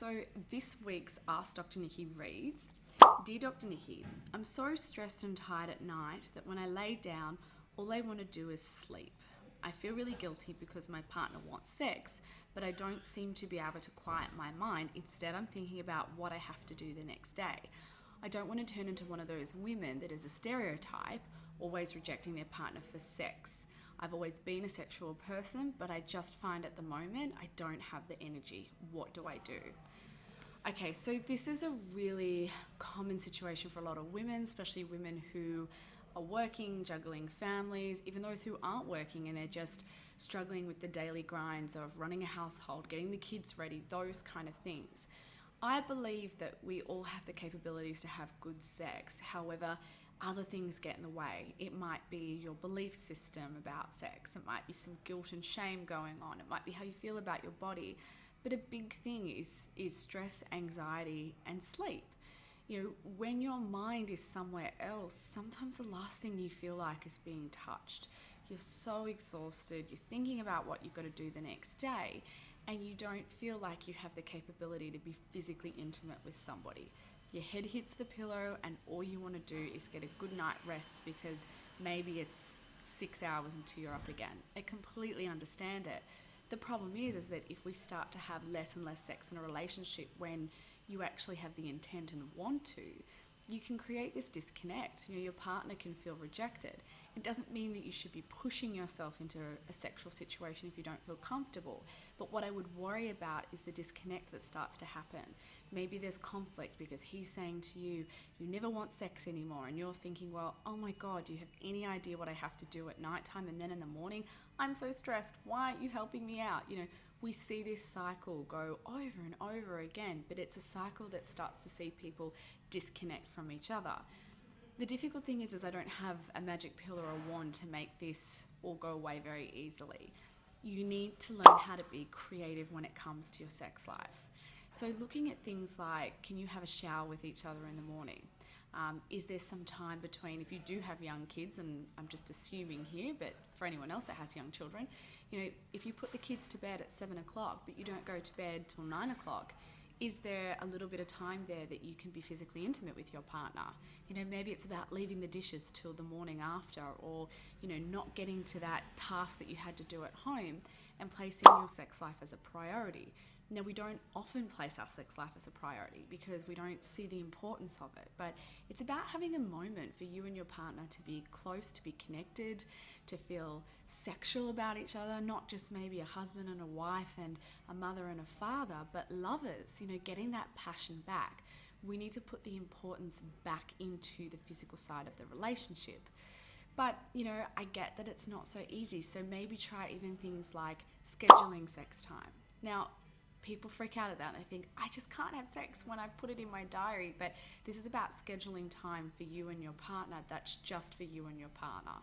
So this week's Ask Dr. Nikki reads, Dear Dr. Nikki, I'm so stressed and tired at night that when I lay down, all I want to do is sleep. I feel really guilty because my partner wants sex, but I don't seem to be able to quiet my mind. Instead, I'm thinking about what I have to do the next day. I don't want to turn into one of those women that is a stereotype, always rejecting their partner for sex. I've always been a sexual person, but I just find at the moment I don't have the energy. What do I do? Okay, so this is a really common situation for a lot of women, especially women who are working, juggling families, even those who aren't working and they're just struggling with the daily grinds of running a household, getting the kids ready, those kind of things. I believe that we all have the capabilities to have good sex. However, other things get in the way. It might be your belief system about sex. It might be some guilt and shame going on. It might be how you feel about your body. But a big thing is stress, anxiety, and sleep. You know, when your mind is somewhere else, sometimes the last thing you feel like is being touched. You're so exhausted, you're thinking about what you've got to do the next day, and you don't feel like you have the capability to be physically intimate with somebody. Your head hits the pillow and all you want to do is get a good night rest because maybe it's 6 hours until you're up again. I completely understand it. The problem is that if we start to have less and less sex in a relationship when you actually have the intent and want to, you can create this disconnect. You know, your partner can feel rejected. It doesn't mean that you should be pushing yourself into a sexual situation if you don't feel comfortable. But what I would worry about is the disconnect that starts to happen. Maybe there's conflict because he's saying to you, you never want sex anymore. And you're thinking, well, oh my God, do you have any idea what I have to do at nighttime? And then in the morning, I'm so stressed. Why aren't you helping me out? You know, we see this cycle go over and over again, but it's a cycle that starts to see people disconnect from each other. The difficult thing is I don't have a magic pill or a wand to make this all go away very easily. You need to learn how to be creative when it comes to your sex life. So looking at things like, can you have a shower with each other in the morning? Is there some time between, if you do have young kids, and I'm just assuming here, but for anyone else that has young children, you know, if you put the kids to bed at 7 o'clock, but you don't go to bed till 9 o'clock, is there a little bit of time there that you can be physically intimate with your partner? You know, maybe it's about leaving the dishes till the morning after, or, you know, not getting to that task that you had to do at home and placing your sex life as a priority. Now, we don't often place our sex life as a priority because we don't see the importance of it, but it's about having a moment for you and your partner to be close, to be connected, to feel sexual about each other, not just maybe a husband and a wife and a mother and a father, but lovers, you know, getting that passion back. We need to put the importance back into the physical side of the relationship. But, you know, I get that it's not so easy, so maybe try even things like scheduling sex time. Now, people freak out at that and they think, I just can't have sex when I put it in my diary. But this is about scheduling time for you and your partner that's just for you and your partner.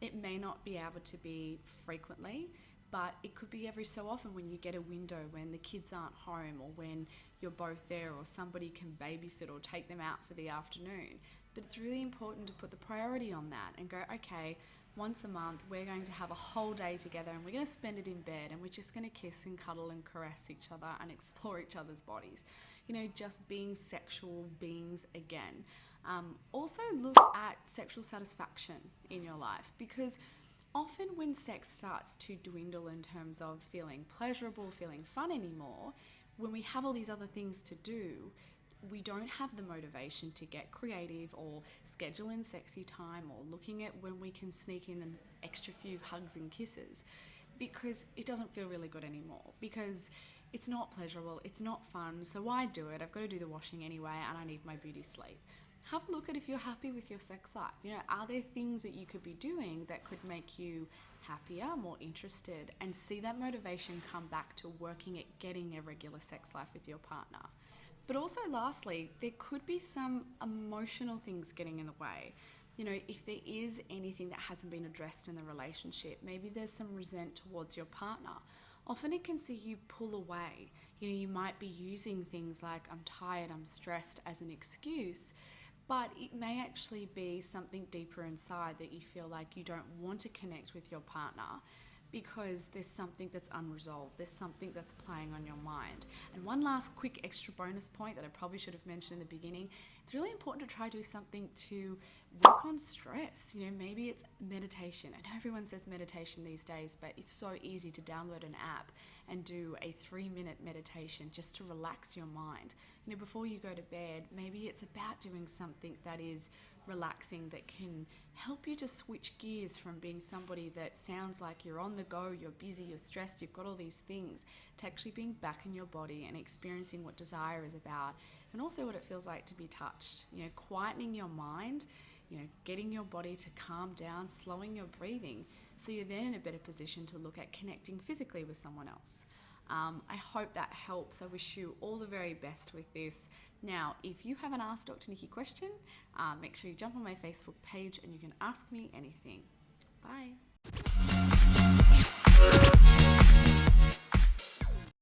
It may not be able to be frequently, but it could be every so often when you get a window when the kids aren't home or when you're both there or somebody can babysit or take them out for the afternoon. But it's really important to put the priority on that and go, okay, once a month we're going to have a whole day together and we're going to spend it in bed and we're just going to kiss and cuddle and caress each other and explore each other's bodies. You know, just being sexual beings again. Also look at sexual satisfaction in your life, because often when sex starts to dwindle in terms of feeling pleasurable, feeling fun anymore, when we have all these other things to do, we don't have the motivation to get creative or schedule in sexy time or looking at when we can sneak in an extra few hugs and kisses, because it doesn't feel really good anymore, because it's not pleasurable, it's not fun, so why do it? I've got to do the washing anyway and I need my beauty sleep. Have a look at if you're happy with your sex life. You know, are there things that you could be doing that could make you happier, more interested, and see that motivation come back to working at getting a regular sex life with your partner. But also lastly, there could be some emotional things getting in the way. You know, if there is anything that hasn't been addressed in the relationship, maybe there's some resent towards your partner. Often it can see you pull away. You know, you might be using things like I'm tired, I'm stressed as an excuse, but it may actually be something deeper inside that you feel like you don't want to connect with your partner because there's something that's unresolved. There's something that's playing on your mind. And one last quick extra bonus point that I probably should have mentioned in the beginning, it's really important to try to do something to work on stress. You know, maybe it's meditation. I know everyone says meditation these days, but it's so easy to download an app and do a 3-minute meditation just to relax your mind. You know, before you go to bed, maybe it's about doing something that is relaxing, that can help you to switch gears from being somebody that sounds like you're on the go, you're busy, you're stressed, you've got all these things, to actually being back in your body and experiencing what desire is about, and also what it feels like to be touched. You know, quietening your mind, you know, getting your body to calm down, slowing your breathing, so you're then in a better position to look at connecting physically with someone else. I hope that helps. I wish you all the very best with this. Now, if you have an Ask Dr. Nikki question, make sure you jump on my Facebook page and you can ask me anything. Bye.